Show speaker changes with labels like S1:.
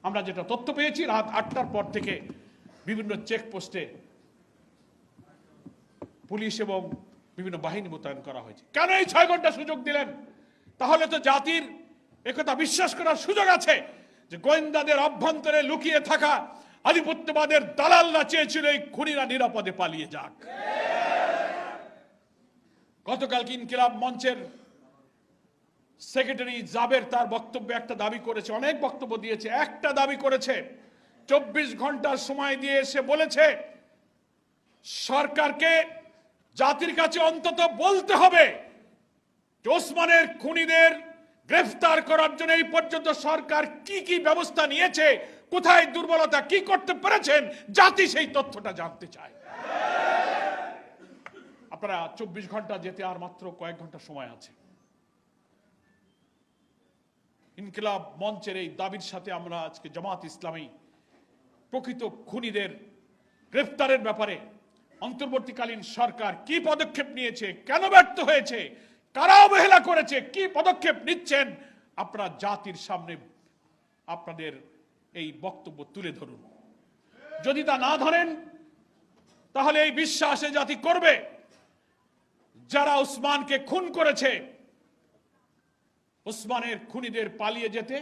S1: আমরা যেটা তথ্য পেয়েছি, রাত 8টার পর থেকে বিভিন্ন চেকপোস্টে পুলিশ এবং বিভিন্ন বাহিনী মোতায়েন করা হয়েছে। কেন এই 6 ঘন্টা সুযোগ দিলেন? তাহলে তো জাতির একথা বিশ্বাস করার সুযোগ আছে যে গোয়েন্দাদের অভ্যন্তরে লুকিয়ে থাকা আধিপত্যবাদের দালালরা চেয়েছিল এই খুনিরা নিরাপদে পালিয়ে যাক। গতকালকে ইনকিলাব মঞ্চের সেক্রেটারি জাবের তার বক্তব্যে একটা দাবি করেছে, অনেক বক্তব্য দিয়েছে, একটা দাবি করেছে 24 ঘন্টার সময় দিয়ে এসে বলেছে সরকারকে জাতির কাছে অন্তত বলতে হবে যে ওসমানের খুনিদের গ্রেফতার করার জন্য এই পর্যন্ত সরকার কি কি ব্যবস্থা নিয়েছে, কোথায় দুর্বলতা, কি করতে পেরেছেন, জাতি সেই তথ্যটা জানতে চায়। আপনারা 24 ঘন্টা যেতে আর মাত্র কয়েক ঘন্টা সময় আছে। ইনকিলাব মঞ্চের এই দাবির সাথে আমরা আজকে জামাত ইসলামী প্রকৃত খুনিদের গ্রেফতারের ব্যাপারে অন্তর্বর্তীকালীন সরকার কি পদক্ষেপ নিয়েছে, কেন ব্যর্থ হয়েছে, কারা অবহেলা করেছে, কি পদক্ষেপ নিচ্ছেন, আপনারা জাতির সামনে আপনাদের এই বক্তব্য তুলে ধরুন। যদি তা না ধরেন তাহলে এই বিশ্বাসে জাতি করবে যারা ওসমানকে খুন করেছে, ওসমানের খুনিদের পালিয়ে যেতে